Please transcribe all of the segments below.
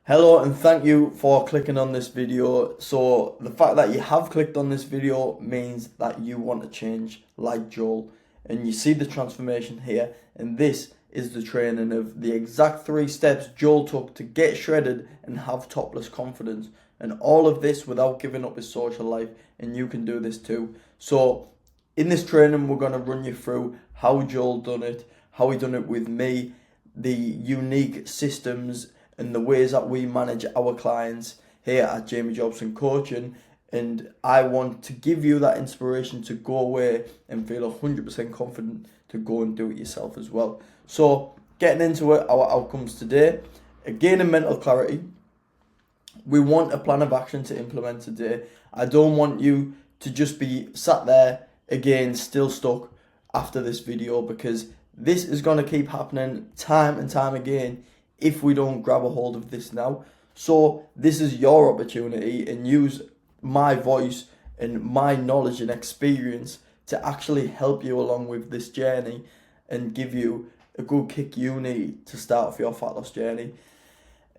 Hello and thank you for clicking on this video. So the fact that you have clicked on this video means that you want to change like Joel, and you see the transformation here, and this is the training of the exact 3 steps Joel took to get shredded and have topless confidence, and all of this without giving up his social life, and you can do this too. So in this training we're going to run you through how Joel done it, how he done it with me, the unique systems and the ways that we manage our clients here at Jamie Jobson Coaching. And I want to give you that inspiration to go away and feel 100% confident to go and do it yourself as well. So getting into it, our outcomes today, again in mental clarity, we want a plan of action to implement today. I don't want you to just be sat there again still stuck after this video, because this is going to keep happening time and time again if we don't grab a hold of this now. So this is your opportunity, and use my voice and my knowledge and experience to actually help you along with this journey and give you a good kick you need to start off your fat loss journey.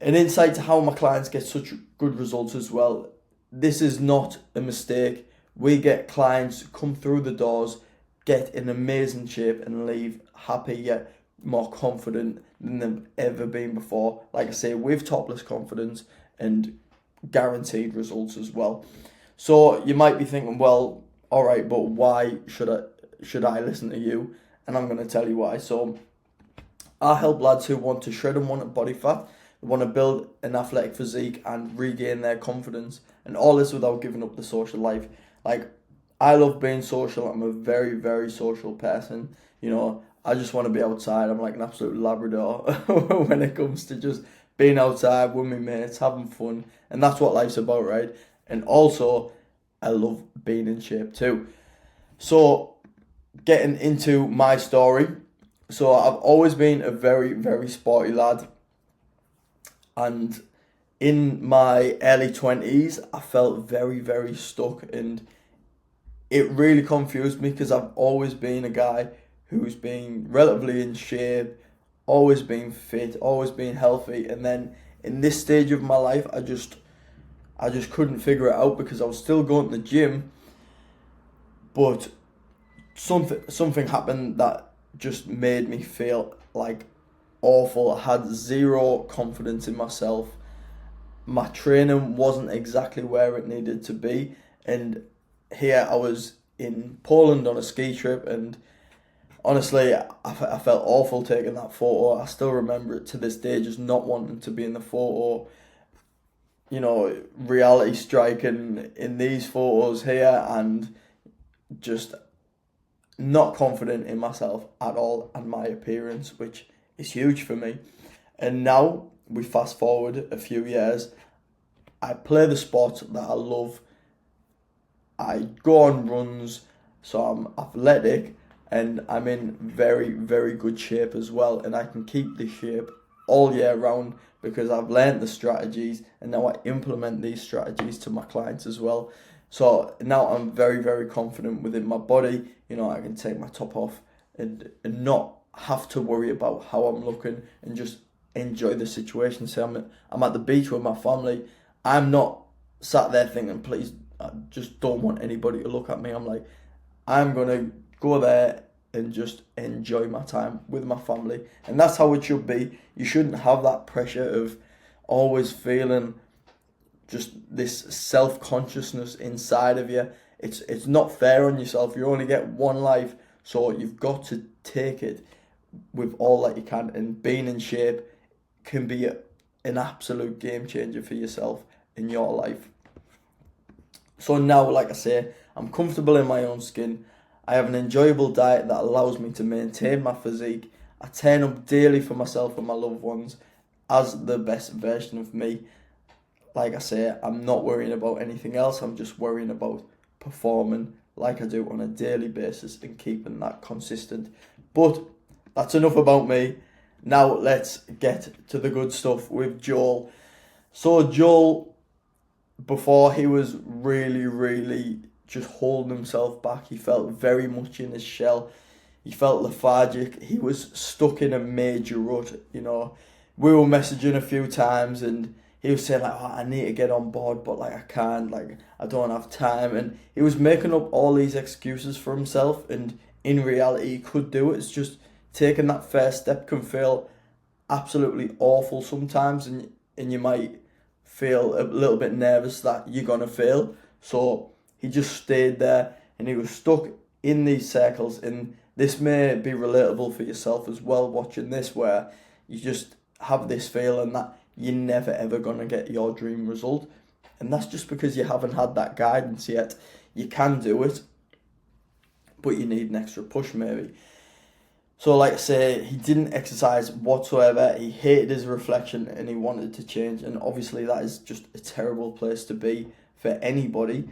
An insight to how my clients get such good results as well. This is not a mistake. We get clients come through the doors, get in amazing shape, and leave happy yet more confident than they've ever been before. Like I say, with topless confidence and guaranteed results as well. So you might be thinking, well, all right, but why should I listen to you? And I'm going to tell you why. So I help lads who want to shred and want body fat, want to build an athletic physique and regain their confidence, and all this without giving up the social life. Like, I love being social. I'm a very, very social person. I just want to be outside. I'm like an absolute Labrador when it comes to just being outside with my mates, having fun. And that's what life's about, right? And also, I love being in shape too. So, getting into my story. So, I've always been a very, very sporty lad. And in my early 20s, I felt very, very stuck. And it really confused me, because I've always been a guy who's been relatively in shape, always been fit, always been healthy. And then in this stage of my life, I just couldn't figure it out, because I was still going to the gym, but something happened that just made me feel like awful. I had zero confidence in myself. My training wasn't exactly where it needed to be. And here I was in Poland on a ski trip, and honestly, I felt awful taking that photo. I still remember it to this day, just not wanting to be in the photo. Reality striking in these photos here, and just not confident in myself at all and my appearance, which is huge for me. And now we fast forward a few years. I play the sport that I love. I go on runs, so I'm athletic, and I'm in very, very good shape as well. And I can keep this shape all year round, because I've learned the strategies, and now I implement these strategies to my clients as well. So now I'm very, very confident within my body. I can take my top off and not have to worry about how I'm looking, and just enjoy the situation. So I'm at the beach with my family. I'm not sat there thinking, please, I just don't want anybody to look at me. I'm like, I'm going to go there and just enjoy my time with my family. And that's how it should be. You shouldn't have that pressure of always feeling just this self-consciousness inside of you. It's not fair on yourself. You only get one life, so you've got to take it with all that you can. And being in shape can be an absolute game changer for yourself in your life. So now, like I say, I'm comfortable in my own skin. I have an enjoyable diet that allows me to maintain my physique. I turn up daily for myself and my loved ones as the best version of me. Like I say, I'm not worrying about anything else. I'm just worrying about performing like I do on a daily basis and keeping that consistent. But that's enough about me. Now let's get to the good stuff with Joel. So Joel, before, he was really, really just holding himself back. He felt very much in his shell. He felt lethargic. He was stuck in a major rut. We were messaging a few times, and he was saying like, oh, I need to get on board, but like I can't, like I don't have time, and he was making up all these excuses for himself. And in reality, he could do it. It's just taking that first step can feel absolutely awful sometimes, and you might feel a little bit nervous that you're gonna fail. So he just stayed there, and he was stuck in these circles. And this may be relatable for yourself as well, watching this, where you just have this feeling that you're never ever gonna get your dream result, and that's just because you haven't had that guidance yet. You can do it, but you need an extra push maybe. So like I say, he didn't exercise whatsoever. He hated his reflection and he wanted to change. And obviously that is just a terrible place to be for anybody.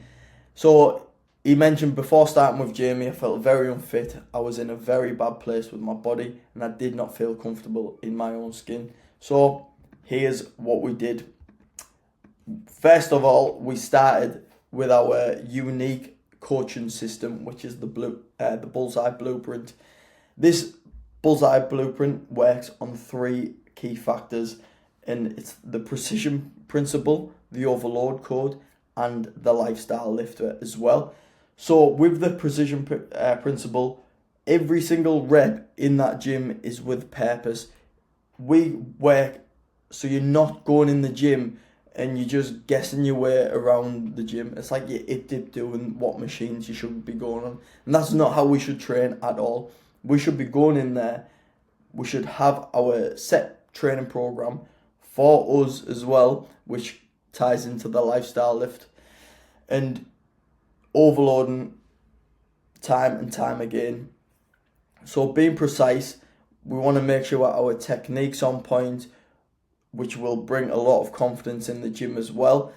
So he mentioned before starting with Jamie, I felt very unfit. I was in a very bad place with my body and I did not feel comfortable in my own skin. So here's what we did. First of all, we started with our unique coaching system, which is the Bullseye Blueprint. This Bullseye Blueprint works on 3 key factors, and it's the precision principle, the overload code, and the lifestyle lifter as well. So with the precision principle, every single rep in that gym is with purpose. We work so you're not going in the gym and you're just guessing your way around the gym. It's like you're dip doing what machines you should be going on. And that's not how we should train at all. We should be going in there. We should have our set training program for us as well, which ties into the lifestyle lift, and overloading time and time again. So being precise, we want to make sure our technique's on point, which will bring a lot of confidence in the gym as well.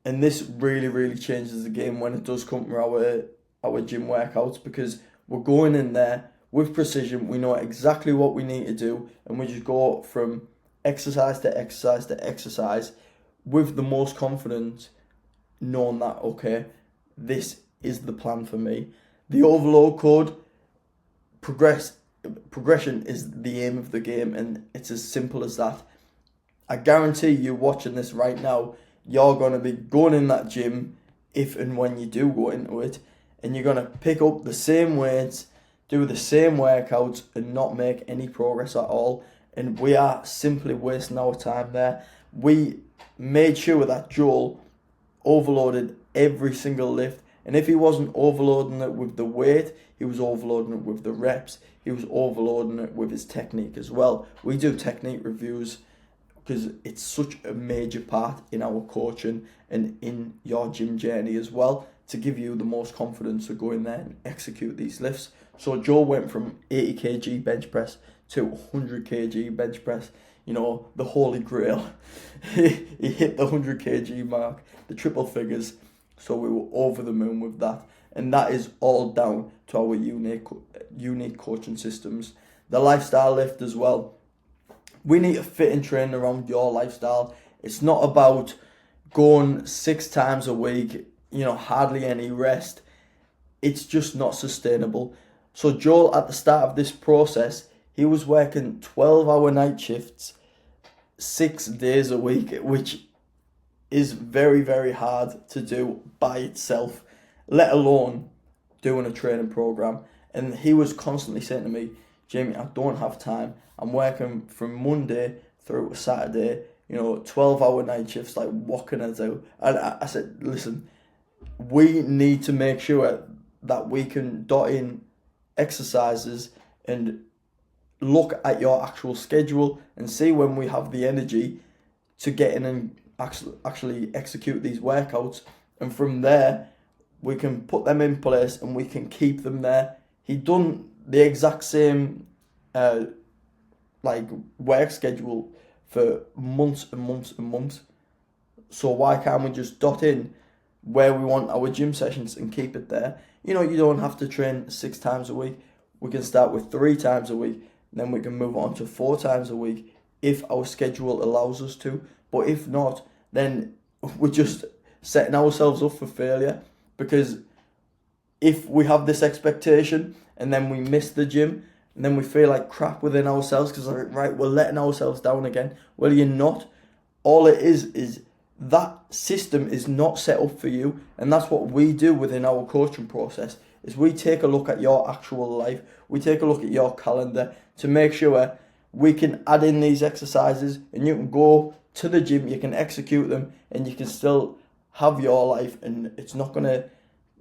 And this really, really changes the game when it does come to our gym workouts, because we're going in there with precision. We know exactly what we need to do, and we just go from exercise to exercise to exercise with the most confidence, knowing that, okay, this is the plan for me. The overload code, progression is the aim of the game, and it's as simple as that. I guarantee you watching this right now, you're going to be going in that gym if and when you do go into it, and you're going to pick up the same weights, do the same workouts, and not make any progress at all. And we are simply wasting our time there. We made sure that Joel overloaded every single lift, and if he wasn't overloading it with the weight, he was overloading it with the reps. He was overloading it with his technique as well. We do technique reviews because it's such a major part in our coaching and in your gym journey as well, to give you the most confidence to go in there and execute these lifts. So Joel went from 80 kg bench press to 100 kg bench press, the holy grail. He hit the 100 kg mark, the triple figures, so we were over the moon with that. And that is all down to our unique coaching systems. The lifestyle lift as well. We need to fit and train around your lifestyle. It's not about going 6 times a week, hardly any rest. It's just not sustainable. So Joel, at the start of this process, he was working 12-hour night shifts, 6 days a week, which is very, very hard to do by itself, let alone doing a training program. And he was constantly saying to me, Jamie, I don't have time. I'm working from Monday through to Saturday, 12-hour night shifts, like what can I do? And I said, listen, we need to make sure that we can dot in exercises and look at your actual schedule and see when we have the energy to get in and actually execute these workouts. And from there, we can put them in place and we can keep them there. He done the exact same work schedule for months and months and months. So why can't we just dot in where we want our gym sessions and keep it there? You don't have to train 6 times a week. We can start with 3 times a week, then we can move on to 4 times a week if our schedule allows us to. But if not, then we're just setting ourselves up for failure, because if we have this expectation and then we miss the gym and then we feel like crap within ourselves because, right, we're letting ourselves down again. Well, you're not. all it is that system is not set up for you. And that's what we do within our coaching process, is we take a look at your actual life. We take a look at your calendar to make sure we can add in these exercises, and you can go to the gym, you can execute them, and you can still have your life, and it's not going to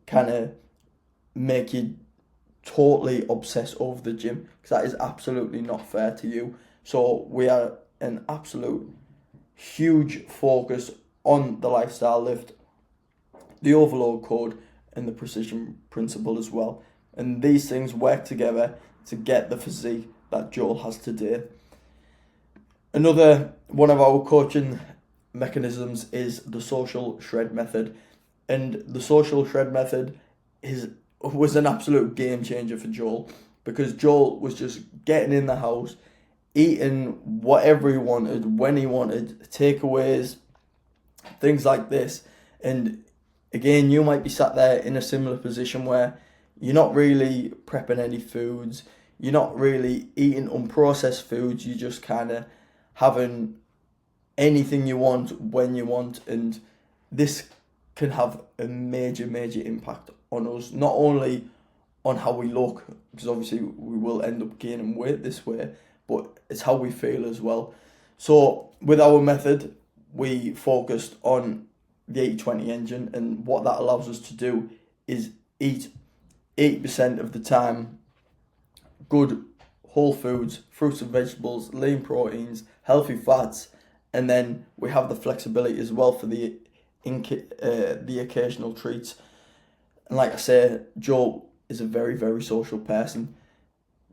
kind of make you totally obsess over the gym, because that is absolutely not fair to you. So we are an absolute huge focus on the lifestyle lift, the overload code, and the precision principle as well. And these things work together to get the physique that Joel has today. Another one of our coaching mechanisms is the social shred method. And the social shred method was an absolute game changer for Joel, because Joel was just getting in the house, eating whatever he wanted, when he wanted, takeaways, things like this. And again, you might be sat there in a similar position where you're not really prepping any foods, you're not really eating unprocessed foods, you're just kind of having anything you want when you want. And this can have a major impact on us, not only on how we look, because obviously we will end up gaining weight this way, but it's how we feel as well. So with our method, we focused on the 80-20 engine, and what that allows us to do is eat 80% of the time good whole foods, fruits and vegetables, lean proteins, healthy fats, and then we have the flexibility as well for the occasional treats. And like I say, Joel is a very social person.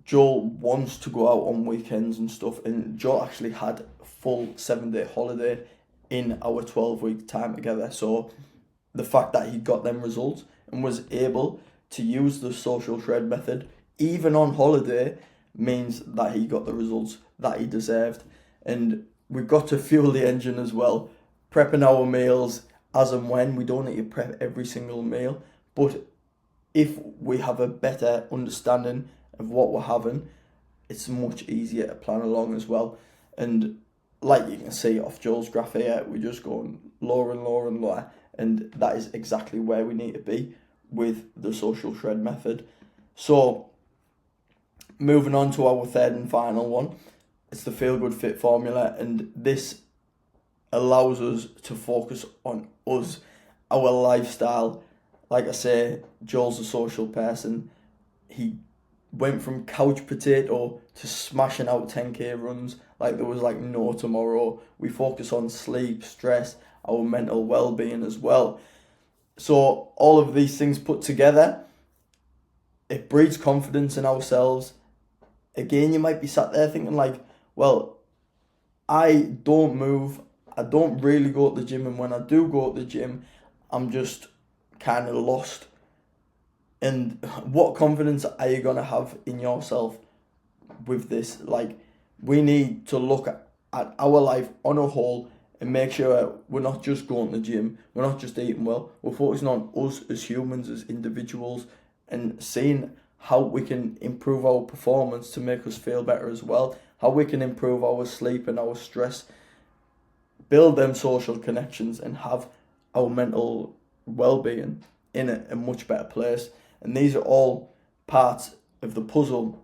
Joel wants to go out on weekends and stuff, and Joel actually had a full 7-day holiday in our 12-week time together. So the fact that he got them results and was able to use the social shred method even on holiday means that he got the results that he deserved. And we've got to fuel the engine as well, prepping our meals as and when. We don't need to prep every single meal, but if we have a better understanding of what we're having, it's much easier to plan along as well. And like you can see off Joel's graph here, we're just going lower and lower and lower, and that is exactly where we need to be with the social shred method. So moving on to our third and final one, it's the Feel Good Fit formula, and this allows us to focus on us, our lifestyle. Like I say, Joel's a social person. He went from couch potato to smashing out 10k runs like there was like no tomorrow. We focus on sleep, stress, our mental well-being as well. So all of these things put together, it breeds confidence in ourselves. Again, you might be sat there thinking like, well, I don't move, I don't really go to the gym, and when I do go to the gym, I'm just kind of lost. And what confidence are you going to have in yourself with this? Like, we need to look at our life on a whole and make sure we're not just going to the gym, we're not just eating well, we're focusing on us as humans, as individuals, and seeing how we can improve our performance to make us feel better as well, how we can improve our sleep and our stress, build them social connections, and have our mental well-being in a much better place. And these are all parts of the puzzle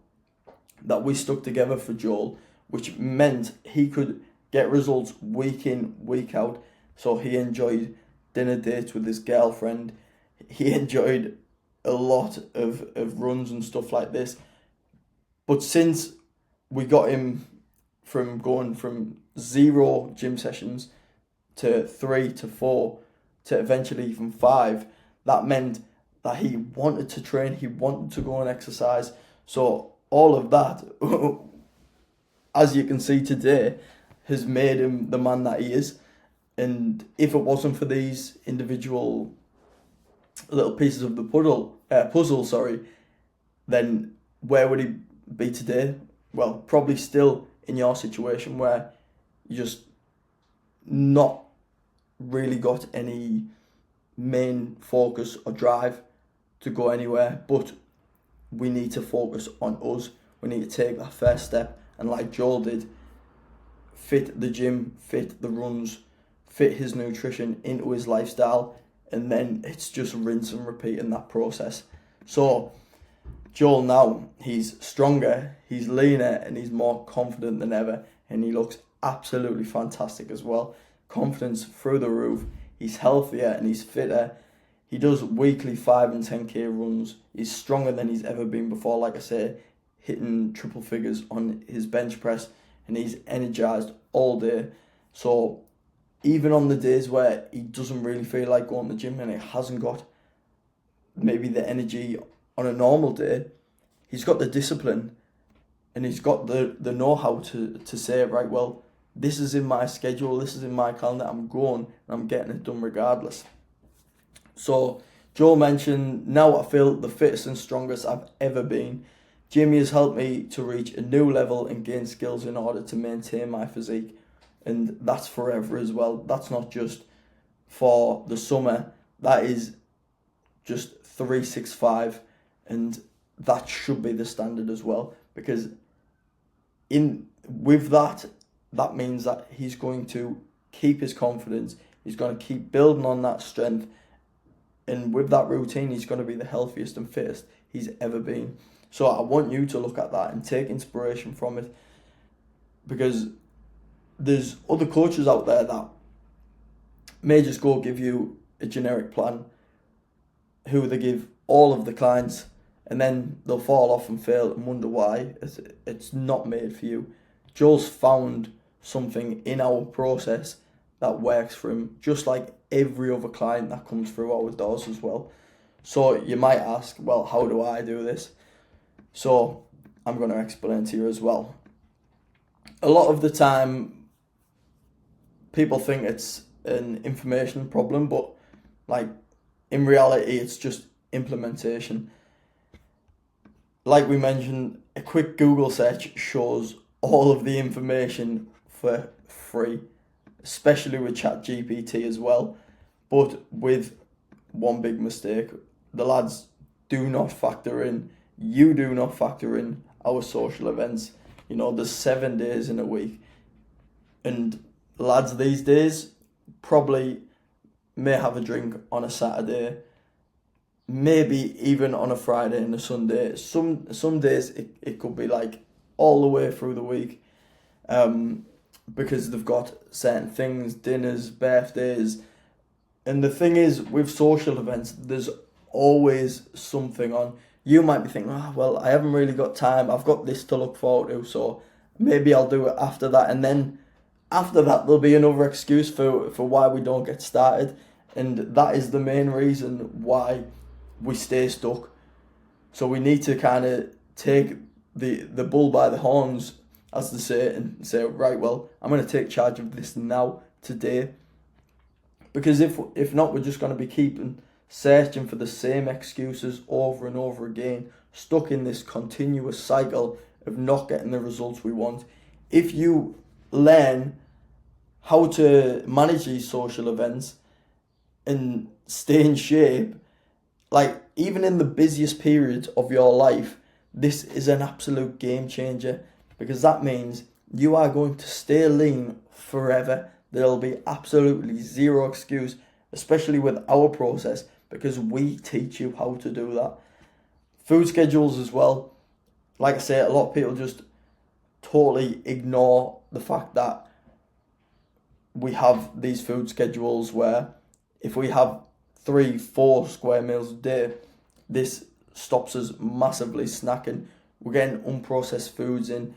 that we stuck together for Joel, which meant he could get results week in, week out. So he enjoyed dinner dates with his girlfriend. He enjoyed a lot of runs and stuff like this. But since we got him from going from 0 gym sessions to 3 to 4 to eventually even 5, that meant that he wanted to train, he wanted to go and exercise. So all of that, as you can see today, has made him the man that he is. And if it wasn't for these individual little pieces of the puzzle, then where would he be today? Well, probably still in your situation where you just not really got any main focus or drive to go anywhere. But we need to focus on us. We need to take that first step, and like Joel did, fit the gym, fit the runs, fit his nutrition into his lifestyle, and then it's just rinse and repeat in that process. So Joel now, he's stronger, he's leaner, and he's more confident than ever, and he looks absolutely fantastic as well. Confidence through the roof. He's healthier and he's fitter. He does weekly 5 and 10k runs. He's stronger than he's ever been before, like I say, hitting triple figures on his bench press, and he's energized all day. So even on the days where he doesn't really feel like going to the gym and he hasn't got maybe the energy on a normal day, he's got the discipline and he's got the know-how to say, right, well, this is in my schedule, this is in my calendar, I'm going and I'm getting it done regardless. So Joel mentioned, now I feel the fittest and strongest I've ever been. Jamie has helped me to reach a new level and gain skills in order to maintain my physique. And that's forever as well. That's not just for the summer. That is just 365. And that should be the standard as well. Because with that means that he's going to keep his confidence. He's going to keep building on that strength. And with that routine, he's going to be the healthiest and fittest he's ever been. So I want you to look at that and take inspiration from it, because there's other coaches out there that may just go give you a generic plan, who they give all of the clients, and then they'll fall off and fail and wonder why. It's not made for you. Joel's found something in our process that works for him, just like every other client that comes through our doors as well. So you might ask, well, how do I do this? So I'm going to explain to you as well. A lot of the time, people think it's an information problem, but like in reality, it's just implementation. Like we mentioned, a quick Google search shows all of the information for free, especially with ChatGPT as well. But with one big mistake, the lads do not factor in, you do not factor in our social events. You know, there's 7 days in a week. And lads these days probably may have a drink on a Saturday, maybe even on a Friday and a Sunday. Some days it could be like all the way through the week, because they've got certain things, dinners, birthdays. And the thing is, with social events, there's always something on. You might be thinking, well, I haven't really got time. I've got this to look forward to, so maybe I'll do it after that. And then after that, there'll be another excuse for why we don't get started. And that is the main reason why we stay stuck. So we need to kind of take the bull by the horns, as they say, and say, right, well, I'm going to take charge of this now, today. Because if not, we're just going to be searching for the same excuses over and over again, stuck in this continuous cycle of not getting the results we want. If you learn how to manage these social events and stay in shape, like even in the busiest period of your life, this is an absolute game changer, because that means you are going to stay lean forever. There'll be absolutely zero excuse, especially with our process, because we teach you how to do that. Food schedules as well. Like I say, a lot of people just totally ignore the fact that we have these food schedules where if we have 3-4 square meals a day, this stops us massively snacking. We're getting unprocessed foods in,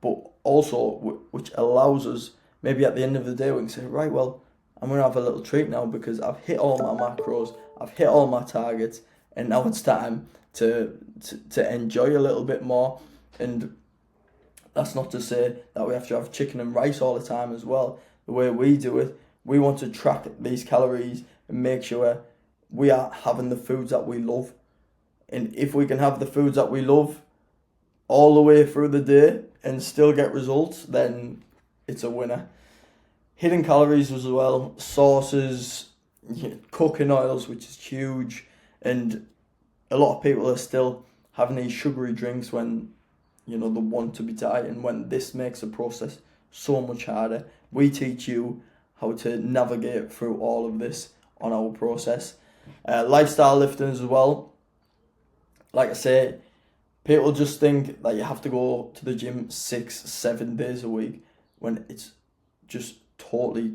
but also which allows us, maybe at the end of the day, we can say, right, well, I'm going to have a little treat now because I've hit all my macros, I've hit all my targets, and now it's time to enjoy a little bit more. And that's not to say that we have to have chicken and rice all the time as well. The way we do it, we want to track these calories and make sure we are having the foods that we love. And if we can have the foods that we love all the way through the day and still get results, then it's a winner. Hidden calories as well, sauces, cooking oils, which is huge. And a lot of people are still having these sugary drinks when, they want to be dieting, when this makes the process so much harder. We teach you how to navigate through all of this on our process. Lifestyle lifting as well. Like I say, people just think that you have to go to the gym 6-7 days a week when it's just totally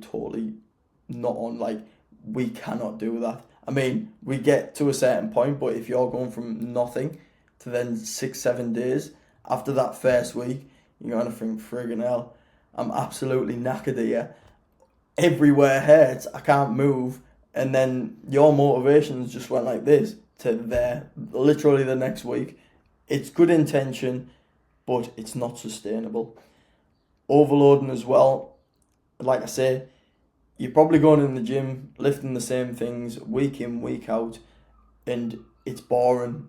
not on. Like, we cannot do that. I mean, we get to a certain point, but if you're going from nothing to then 6-7 days, after that first week, you're going to think, friggin' hell, I'm absolutely knackered here. Everywhere hurts, I can't move. And then your motivations just went like this to there, literally the next week. It's good intention, but it's not sustainable. Overloading as well. Like I say, you're probably going in the gym, lifting the same things week in, week out, and it's boring.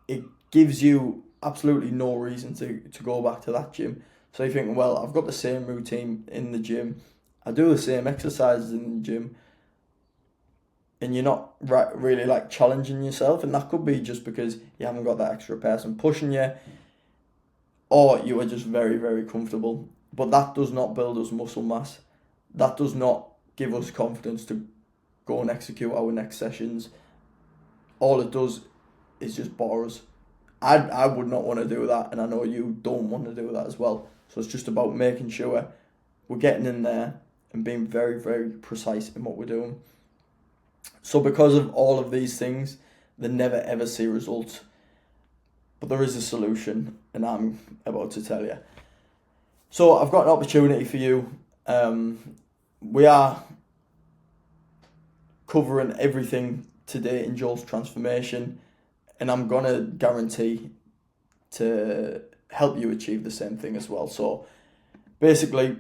It gives you absolutely no reason to go back to that gym. So you think, well, I've got the same routine in the gym. I do the same exercises in the gym. And you're not really like challenging yourself. And that could be just because you haven't got that extra person pushing you, or you are just very comfortable. But that does not build us muscle mass. That does not give us confidence to go and execute our next sessions. All it does is just bore us. I would not want to do that, and I know you don't want to do that as well. So it's just about making sure we're getting in there and being very precise in what we're doing. So because of all of these things, they never ever see results. But there is a solution, and I'm about to tell you. So I've got an opportunity for you. We are covering everything today in Joel's transformation, and I'm going to guarantee to help you achieve the same thing as well. So basically,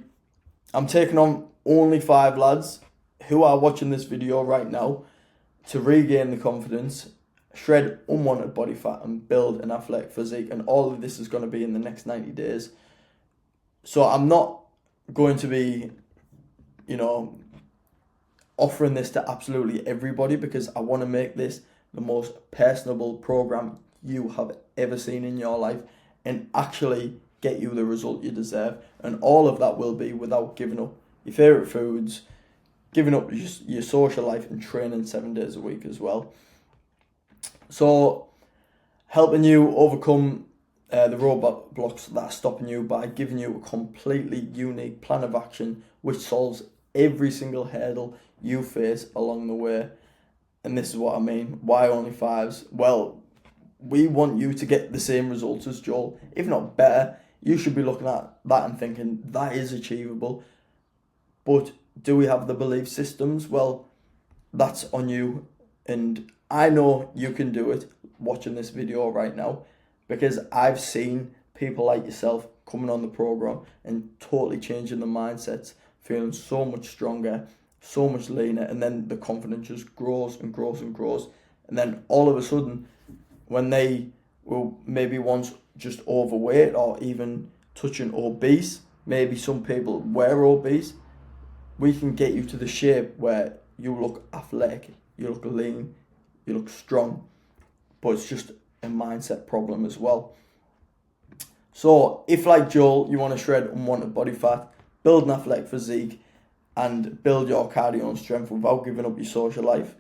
I'm taking on only 5 lads who are watching this video right now to regain the confidence, shred unwanted body fat, and build an athletic physique. And all of this is going to be in the next 90 days. So I'm not going to be, offering this to absolutely everybody, because I want to make this the most personable program you have ever seen in your life and actually get you the result you deserve. And all of that will be without giving up your favourite foods, giving up your social life, and training 7 days a week as well. So helping you overcome the roadblocks that are stopping you by giving you a completely unique plan of action which solves every single hurdle you face along the way. And this is what I mean. Why only 5s? Well, we want you to get the same results as Joel, if not better. You should be looking at that and thinking that is achievable. But do we have the belief systems? Well, that's on you. And I know you can do it watching this video right now, because I've seen people like yourself coming on the program and totally changing the mindsets, feeling so much stronger, so much leaner, and then the confidence just grows and grows. And then all of a sudden, when they were maybe once just overweight or even touching obese, maybe some people were obese, we can get you to the shape where you look athletic, you look lean, you look strong. But it's just a mindset problem as well. So if, like Joel, you want to shred unwanted body fat, build an athletic physique, and build your cardio and strength without giving up your social life,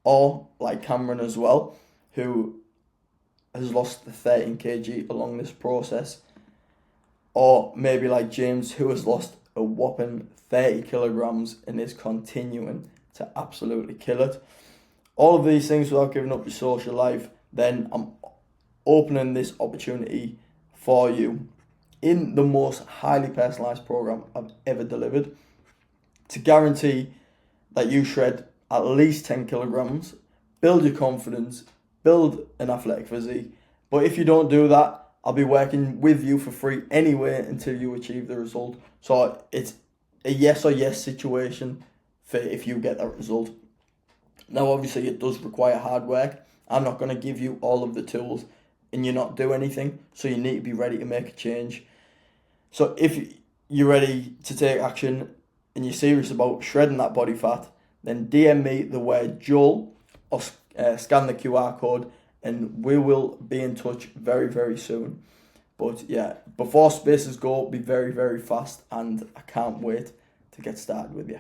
or like Cameron as well, who has lost 13 kg along this process, or maybe like James, who has lost a whopping 30 kilograms and is continuing to absolutely kill it. All of these things without giving up your social life, then I'm opening this opportunity for you in the most highly personalized program I've ever delivered, to guarantee that you shred at least 10 kilograms, build your confidence, build an athletic physique. But if you don't do that, I'll be working with you for free anyway until you achieve the result. So it's a yes or yes situation for if you get that result. Now, obviously, it does require hard work. I'm not going to give you all of the tools and you not do anything. So you need to be ready to make a change. So if you're ready to take action and you're serious about shredding that body fat, then DM me the word Joel or scan the QR code, and we will be in touch very soon. But yeah, before spaces go, be very, very fast, and I can't wait to get started with you.